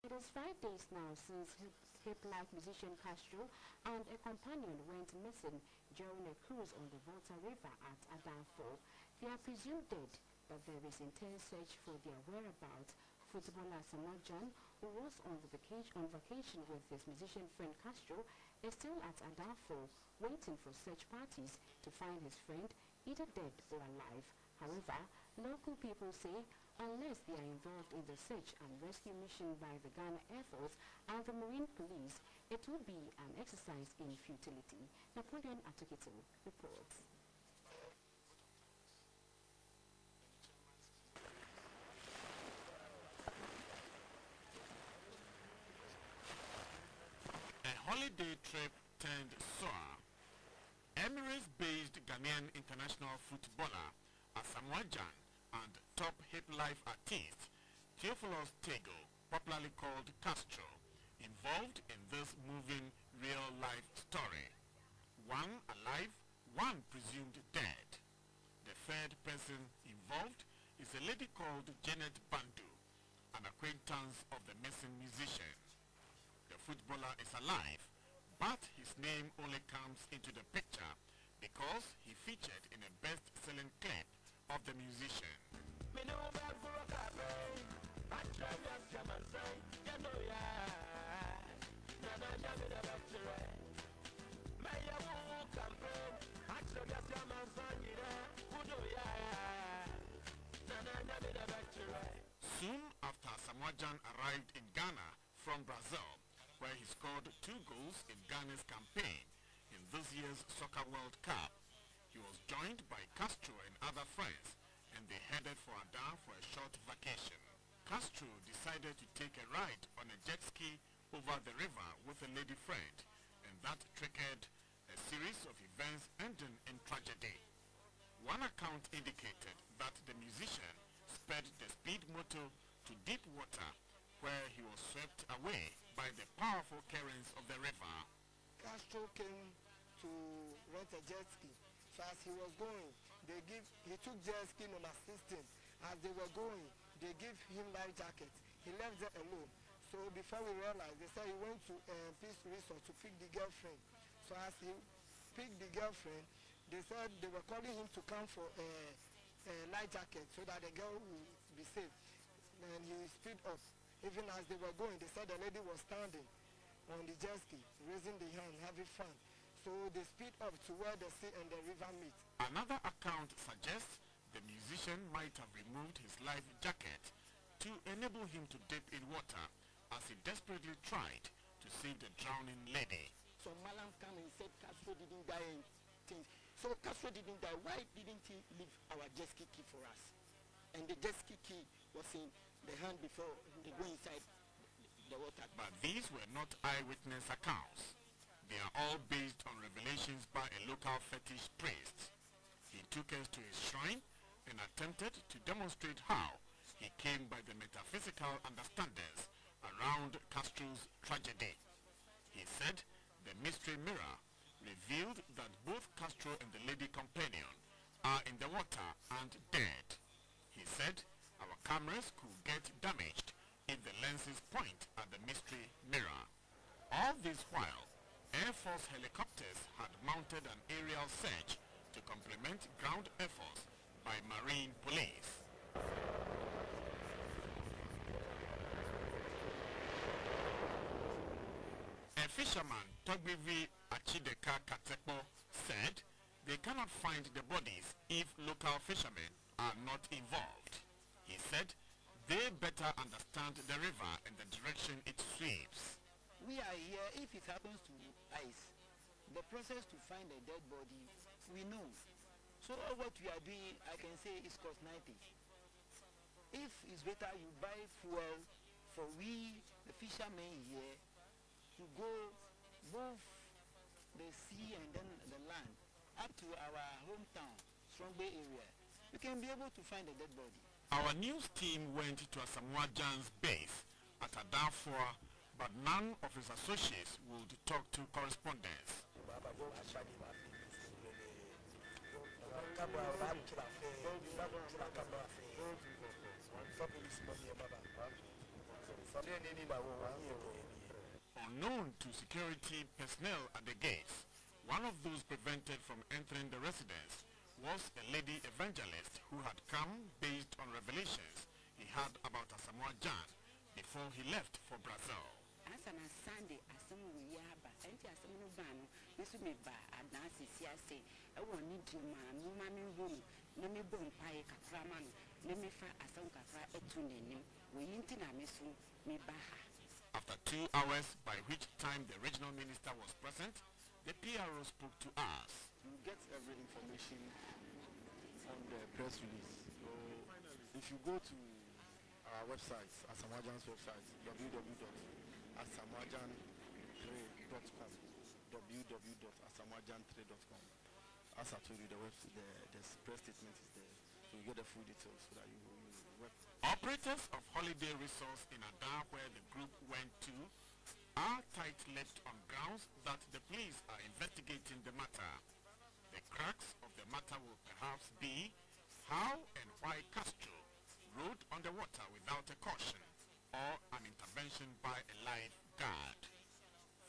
It is 5 days now since Hip Life Musician Castro and a companion went missing during a cruise on the Volta River at Ada Foah. They are presumed dead, but there is intense search for their whereabouts. Footballer Asamoah Gyan, who was on vacation with his musician friend Castro, is still at Ada Foah, waiting for search parties to find his friend, either dead or alive. However, local people say unless they are involved in the search and rescue mission by the Ghana Airforce and the Marine Police, it will be an exercise in futility. Napoleon Atukito reports. A holiday trip turned sour. Emirates-based Ghanaian international footballer Asamoah Gyan and top Hip Life artist Theophilus Tego, popularly called Castro, involved in this moving real-life story. One alive, one presumed dead. The third person involved is a lady called Janet Bandu, an acquaintance of the missing musician. The footballer is alive, but his name only comes into the picture because he featured in a best-selling clip of the musician. Soon after Asamoah Gyan arrived in Ghana from Brazil, where he scored 2 goals in Ghana's campaign in this year's Soccer World Cup, he was joined by Castro and other friends, and they headed for Ada for a short vacation. Castro decided to take a ride on a jet ski over the river with a lady friend, and that triggered a series of events ending in tragedy. One account indicated that the musician sped the speed motor to deep water, where he was swept away by the powerful currents of the river. Castro came to rent a jet ski. So as he was going, he took jet ski on assistant. As they were going, they gave him life jackets. He left them alone. So before we realized, they said he went to Peace Resort to pick the girlfriend. So as he picked the girlfriend, they said they were calling him to come for a life jacket so that the girl will be safe. And he speed up. Even as they were going, they said the lady was standing on the jet ski, raising the hand, having fun. So they speed up to where the sea and the river meet. Another account suggests the musician might have removed his life jacket to enable him to dip in water as he desperately tried to save the drowning lady. So Malam came and said Castro didn't die and things. So Castro didn't die. Why didn't he leave our jet ski key for us? And the jet ski key was in the hand before they go inside the water. But these were not eyewitness accounts. They are all based on revelations by a local fetish priest. He took us to his shrine and attempted to demonstrate how he came by the metaphysical understandings around Castro's tragedy. He said the mystery mirror revealed that both Castro and the lady companion are in the water and dead. He said our cameras could get damaged if the lenses point at the mystery mirror. All this while, Air Force helicopters had mounted an aerial search to complement ground efforts by Marine Police. A fisherman, Togbivi Achideka Katepo, said they cannot find the bodies if local fishermen are not involved. He said they better understand the river and the direction it sweeps. We are here, if it happens to ice, the process to find a dead body, we know. So all what we are doing, I can say, is cost 90. If it's better you buy fuel for we, the fishermen here, to go move the sea and then the land up to our hometown, Strongway area, we can be able to find a dead body. Our news team went to Asamoah Gyan's base at Ada Foah, but none of his associates would talk to correspondents. Unknown to security personnel at the gates, one of those prevented from entering the residence was a lady evangelist who had come based on revelations he had about Asamoah Gyan before he left for Brazil. Asana Sunday Asamoah Yaba enti Asamoah Bano yesu me ba adansi siase e woni dima muma me room na me bom pae kakra ma no na me fa asam kakra etu nenim we yinti na me so me ba ha. After 2 hours, by which time the regional minister was present, the PRO spoke to us. You get every information on the press release. So if you go to our website, Asamoah Gyan's website, www.asamoahgyan3.com, www.asamoahgyan3.com. As I told you, the press statement is there, so you get the full details so that you work. Operators of Holiday Resource in Ada, where the group went to, are tight-lipped on grounds that the police are investigating the matter. The crux of the matter will perhaps be how and why Castro rode on the water without a caution or an intervention by a lifeguard.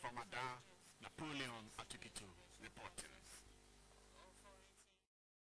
From Ada, Napoleon Atukito reporting.